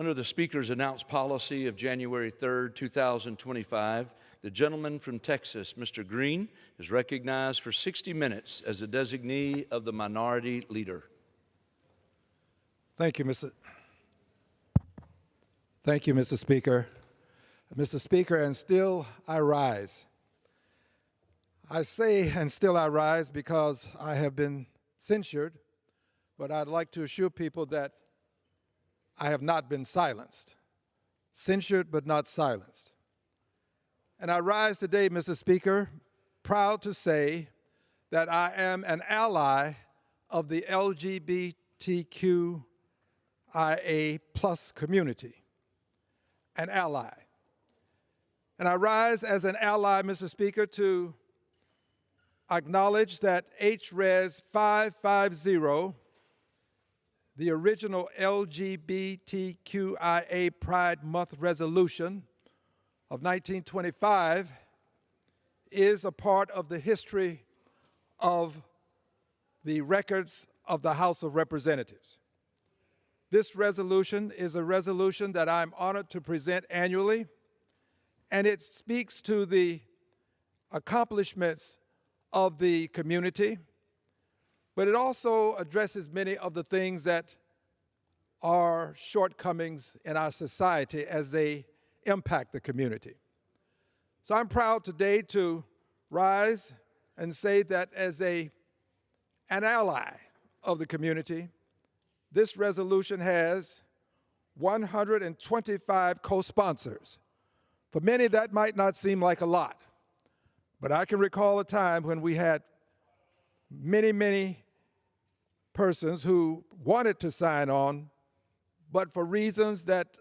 Under the Speaker's announced policy of January 3rd, 2025, the gentleman from Texas, Mr. Green, is recognized for 60 minutes as the designee of the Minority Leader. Thank you, Mr. Speaker. Mr. Speaker, and still I rise. I say, and still I rise, because I have been censured, but I'd like to assure people that I have not been silenced. Censured, but not silenced. And I rise today, Mr. Speaker, proud to say that I am an ally of the LGBTQIA plus community. An ally. And I rise as an ally, Mr. Speaker, to acknowledge that HRES 550, the original LGBTQIA Pride Month resolution of 1925, is a part of the history of the records of the House of Representatives. This resolution is a resolution that I'm honored to present annually, and it speaks to the accomplishments of the community, but it also addresses many of the things that are shortcomings in our society as they impact the community. So I'm proud today to rise and say that as an ally of the community, this resolution has 125 co-sponsors. For many, that might not seem like a lot, but I can recall a time when we had many persons who wanted to sign on, but for reasons that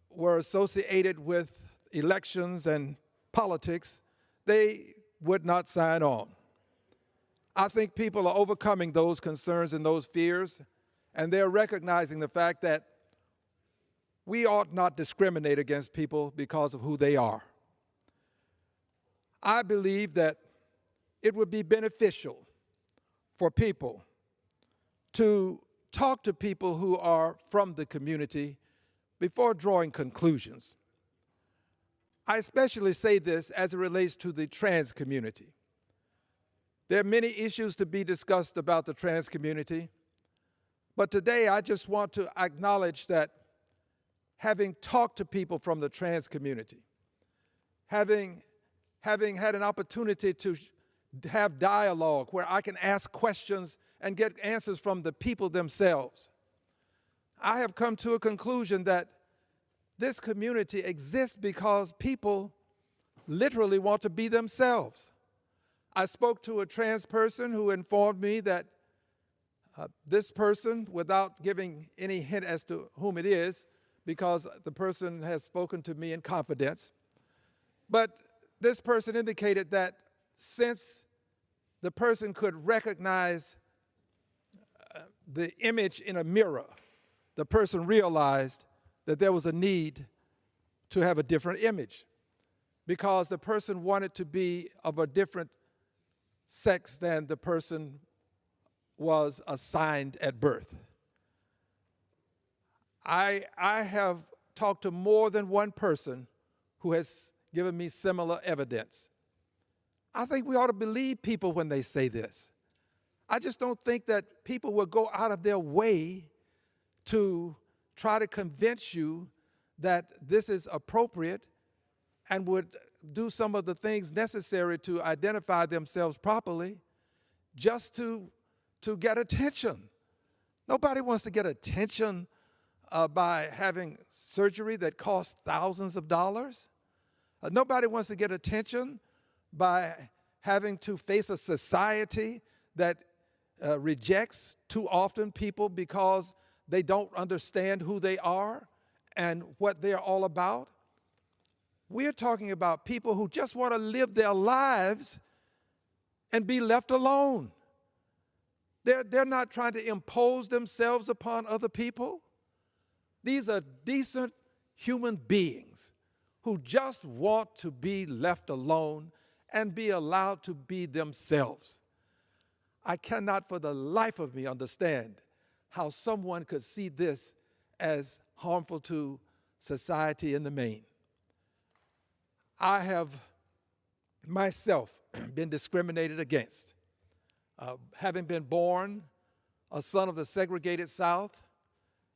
were associated with elections and politics, they would not sign on. I think people are overcoming those concerns and those fears, and they're recognizing the fact that we ought not discriminate against people because of who they are. I believe that it would be beneficial for people to talk to people who are from the community before drawing conclusions. I especially say this as it relates to the trans community. There are many issues to be discussed about the trans community, but today I just want to acknowledge that having talked to people from the trans community, having had an opportunity to have dialogue where I can ask questions and get answers from the people themselves, I have come to a conclusion that this community exists because people literally want to be themselves. I spoke to a trans person who informed me that this person, without giving any hint as to whom it is, because the person has spoken to me in confidence, but this person indicated that since the person could recognize the image in a mirror, the person realized that there was a need to have a different image because the person wanted to be of a different sex than the person was assigned at birth. I have talked to more than one person who has given me similar evidence. I think we ought to believe people when they say this. I just don't think that people will go out of their way to try to convince you that this is appropriate and would do some of the things necessary to identify themselves properly just to get attention. Nobody wants to get attention by having surgery that costs thousands of dollars. Nobody wants to get attention by having to face a society that rejects too often people because they don't understand who they are and what they're all about. We're talking about people who just want to live their lives and be left alone. They're not trying to impose themselves upon other people. These are decent human beings who just want to be left alone and be allowed to be themselves. I cannot for the life of me understand how someone could see this as harmful to society in the main. I have myself been discriminated against. Having been born a son of the segregated South,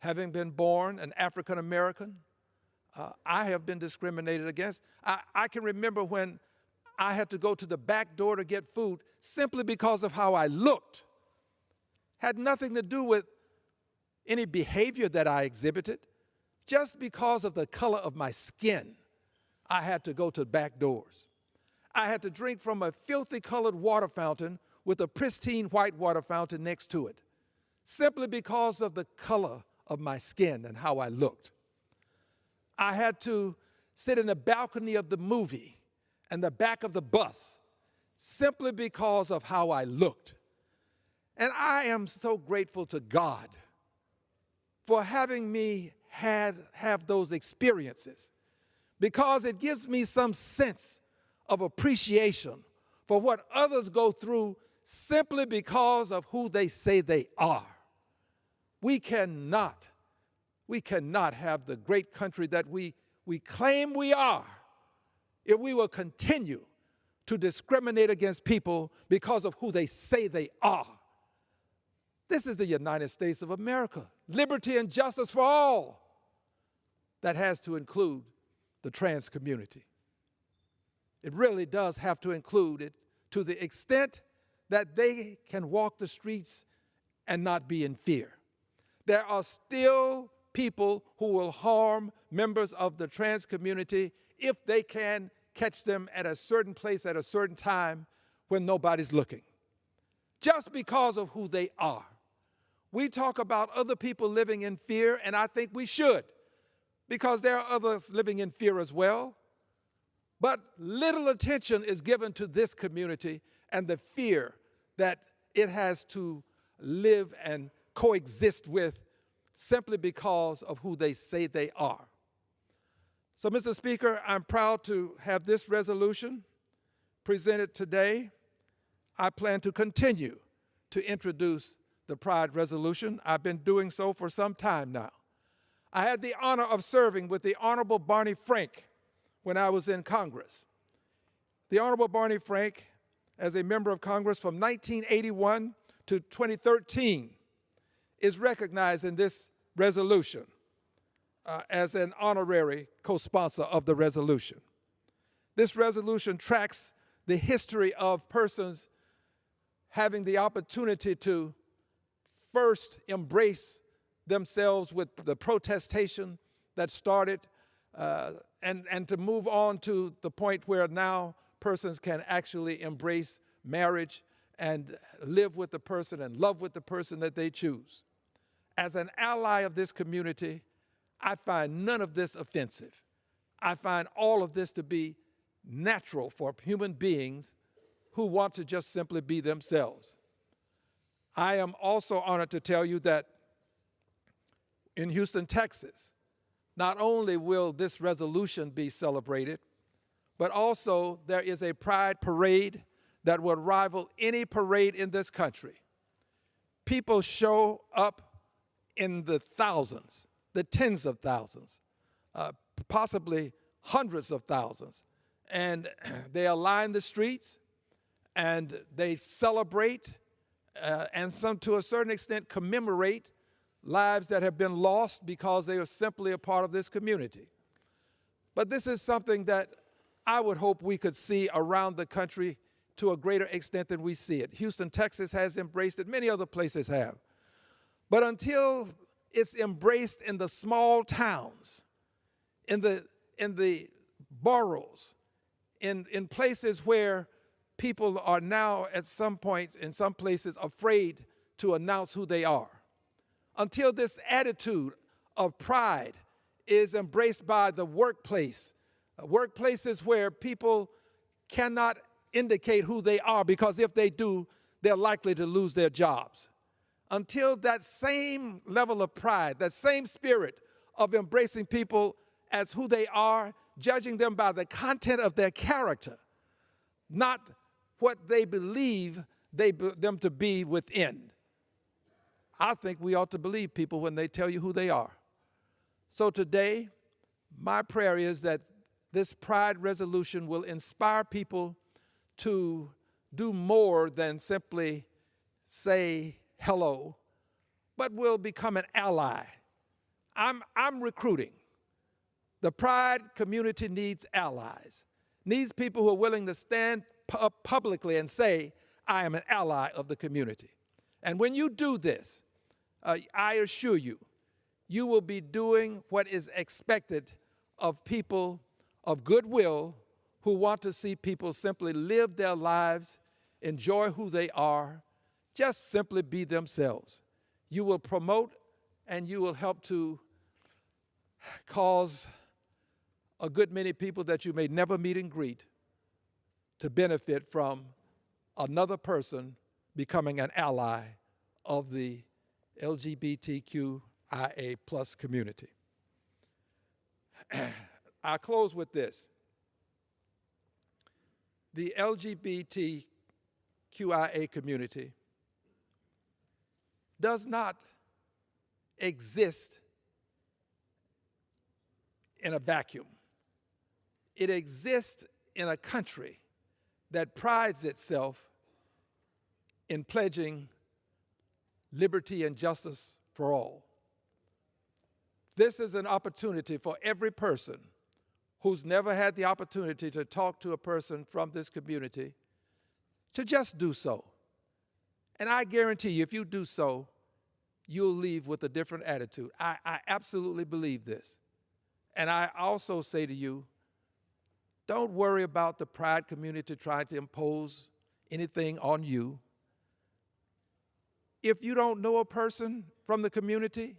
having been born an African American, I have been discriminated against. I can remember when I had to go to the back door to get food simply because of how I looked. Had nothing to do with any behavior that I exhibited. Just because of the color of my skin, I had to go to back doors. I had to drink from a filthy colored water fountain with a pristine white water fountain next to it, simply because of the color of my skin and how I looked. I had to sit in the balcony of the movie and the back of the bus simply because of how I looked. And I am so grateful to God for having me have those experiences, because it gives me some sense of appreciation for what others go through simply because of who they say they are. We cannot have the great country that we claim we are if we will continue to discriminate against people because of who they say they are. This is the United States of America. Liberty and justice for all. That has to include the trans community. It really does have to include it to the extent that they can walk the streets and not be in fear. There are still people who will harm members of the trans community if they can catch them at a certain place at a certain time when nobody's looking, just because of who they are. We talk about other people living in fear, and I think we should, because there are others living in fear as well. But little attention is given to this community and the fear that it has to live and coexist with simply because of who they say they are. So, Mr. Speaker, I'm proud to have this resolution presented today. I plan to continue to introduce the Pride Resolution. I've been doing so for some time now. I had the honor of serving with the Honorable Barney Frank when I was in Congress. The Honorable Barney Frank, as a member of Congress from 1981 to 2013, is recognized in this resolution as an honorary co-sponsor of the resolution. This resolution tracks the history of persons having the opportunity to first embrace themselves with the protestation that started and to move on to the point where now persons can actually embrace marriage and live with the person and love with the person that they choose. As an ally of this community, I find none of this offensive. I find all of this to be natural for human beings who want to just simply be themselves. I am also honored to tell you that in Houston, Texas, not only will this resolution be celebrated, but also there is a pride parade that will rival any parade in this country. People show up in the thousands, the tens of thousands, possibly hundreds of thousands, and they align the streets and they celebrate and some, to a certain extent, commemorate lives that have been lost because they are simply a part of this community. But this is something that I would hope we could see around the country to a greater extent than we see it. Houston, Texas has embraced it. Many other places have. But until it's embraced in the small towns, in the boroughs, in places where people are now at some point, in some places, afraid to announce who they are, until this attitude of pride is embraced by the workplace, workplaces where people cannot indicate who they are, because if they do, they're likely to lose their jobs. Until that same level of pride, that same spirit of embracing people as who they are, judging them by the content of their character, not what they believe them to be within. I think we ought to believe people when they tell you who they are. So today, my prayer is that this Pride resolution will inspire people to do more than simply say hello, but will become an ally. I'm recruiting. The Pride community needs allies, needs people who are willing to stand up publicly and say, I am an ally of the community. And when you do this, I assure you, you will be doing what is expected of people of goodwill who want to see people simply live their lives, enjoy who they are, just simply be themselves. You will promote and you will help to cause a good many people that you may never meet and greet to benefit from another person becoming an ally of the LGBTQIA plus community. I'll close with this. The LGBTQIA community does not exist in a vacuum. It exists in a country that prides itself in pledging liberty and justice for all. This is an opportunity for every person who's never had the opportunity to talk to a person from this community to just do so. And I guarantee you, if you do so, you'll leave with a different attitude. I absolutely believe this. And I also say to you, don't worry about the Pride community trying to impose anything on you. If you don't know a person from the community,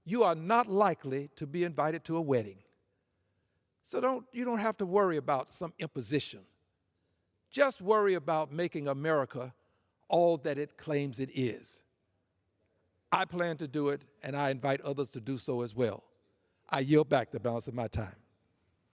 you are not likely to be invited to a wedding. So you don't have to worry about some imposition. Just worry about making America all that it claims it is. I plan to do it, and I invite others to do so as well. I yield back the balance of my time.